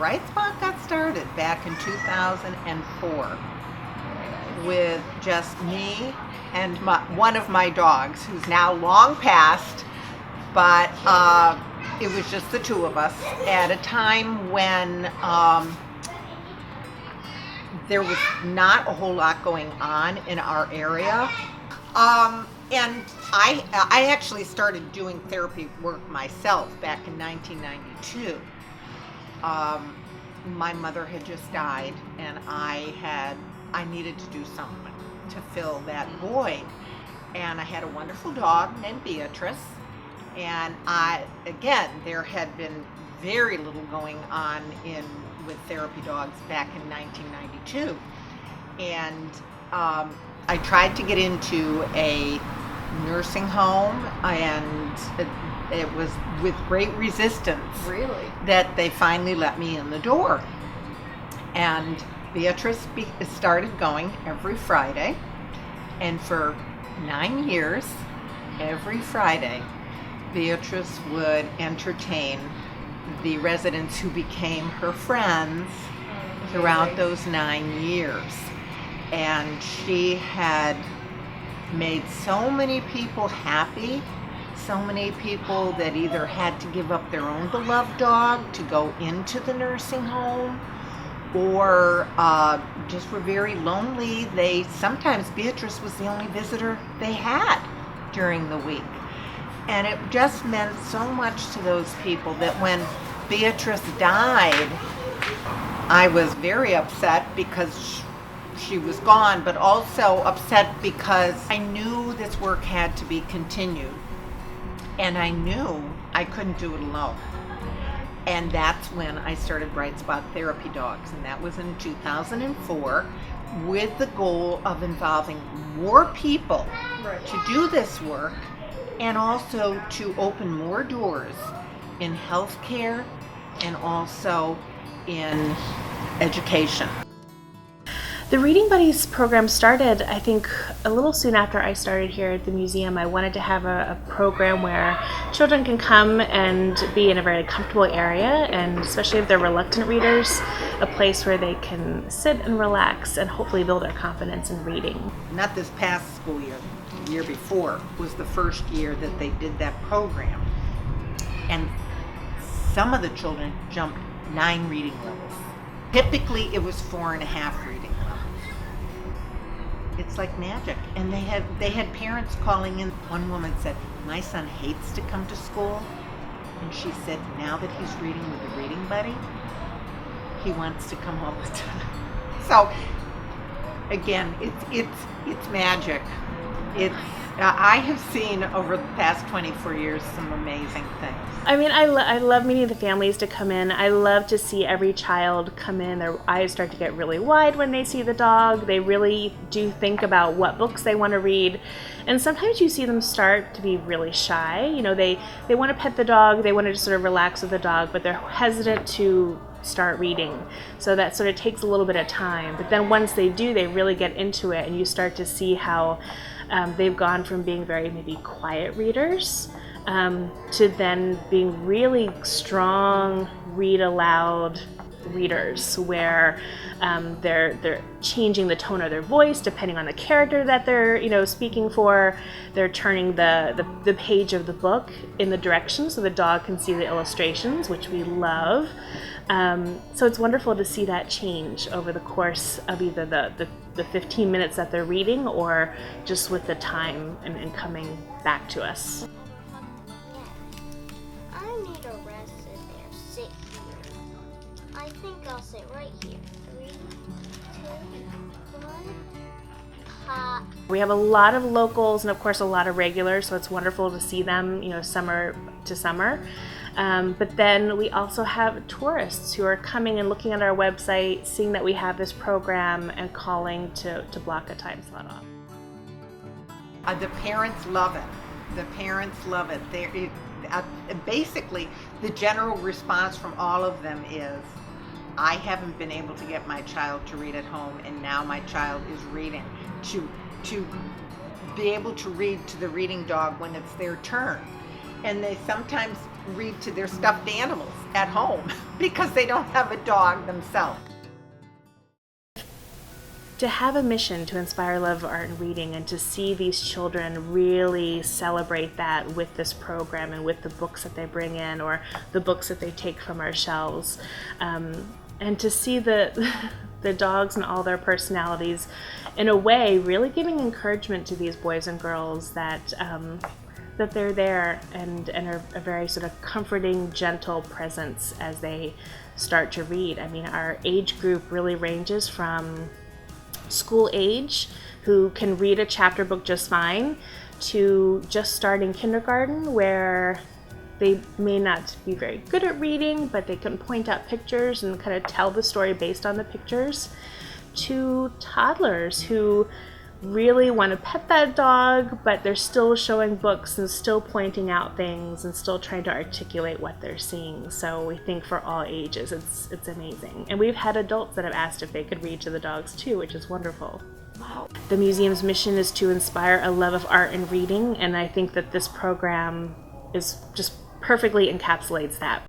Bright Spot got started back in 2004 with just me and one of my dogs, who's now long passed, but it was just the two of us at a time when there was not a whole lot going on in our area. And I actually started doing therapy work myself back in 1992. My mother had just died, and I needed to do something to fill that void. And I had a wonderful dog named Beatrice, and there had been very little going on with therapy dogs back in 1992. And I tried to get into a nursing home, and it was with great resistance. Really? That they finally let me in the door. And Beatrice started going every Friday, and for 9 years, every Friday, Beatrice would entertain the residents who became her friends throughout those 9 years. And she had made so many people happy, so many people that either had to give up their own beloved dog to go into the nursing home, or just were very lonely. Sometimes Beatrice was the only visitor they had during the week. And it just meant so much to those people that when Beatrice died, I was very upset because she was gone, but also upset because I knew this work had to be continued. And I knew I couldn't do it alone. And that's when I started Bright Spot Therapy Dogs, and that was in 2004, with the goal of involving more people to do this work, and also to open more doors in healthcare and also in education. The Reading Buddies program started, I think, a little soon after I started here at the museum. I wanted to have a program where children can come and be in a very comfortable area, and especially if they're reluctant readers, a place where they can sit and relax and hopefully build their confidence in reading. Not this past school year, the year before was the first year that they did that program. And some of the children jumped 9 reading levels. Typically it was 4.5 reading levels. It's like magic. And they had parents calling in. One woman said, "My son hates to come to school." And she said, now that he's reading with a reading buddy, he wants to come all the time. So again, it's magic. I have seen over the past 24 years some amazing things. I mean, I love meeting the families to come in. I love to see every child come in. Their eyes start to get really wide when they see the dog. They really do think about what books they want to read. And sometimes you see them start to be really shy. You know, they want to pet the dog, they want to just sort of relax with the dog, but they're hesitant to start reading. So that sort of takes a little bit of time. But then once they do, they really get into it, and you start to see how they've gone from being very maybe quiet readers to then being really strong read aloud readers, where they're changing the tone of their voice depending on the character that they're speaking for. They're turning the page of the book in the direction so the dog can see the illustrations, which we love. So it's wonderful to see that change over the course of either the 15 minutes that they're reading, or just with the time and coming back to us. I need a rest in there. Sit here. I think I'll sit right here. 3, 2, 1. Ha. We have a lot of locals and of course a lot of regulars, so it's wonderful to see them, summer to summer. But then we also have tourists who are coming and looking at our website, seeing that we have this program, and calling to block a time slot off. The parents love it. The parents love it. Basically, the general response from all of them is, I haven't been able to get my child to read at home, and now my child is reading. To be able to read to the reading dog when it's their turn. And they sometimes read to their stuffed animals at home because they don't have a dog themselves. To have a mission to inspire love of art and reading, and to see these children really celebrate that with this program and with the books that they bring in or the books that they take from our shelves, and to see the dogs and all their personalities, in a way, really giving encouragement to these boys and girls that that they're there and are a very sort of comforting, gentle presence as they start to read. I mean, our age group really ranges from school age, who can read a chapter book just fine, to just starting kindergarten, where they may not be very good at reading, but they can point out pictures and kind of tell the story based on the pictures, to toddlers who really want to pet that dog, but they're still showing books and still pointing out things and still trying to articulate what they're seeing. So we think for all ages, it's amazing. And we've had adults that have asked if they could read to the dogs too, which is wonderful. Wow. The museum's mission is to inspire a love of art and reading, and I think that this program is just perfectly encapsulates that.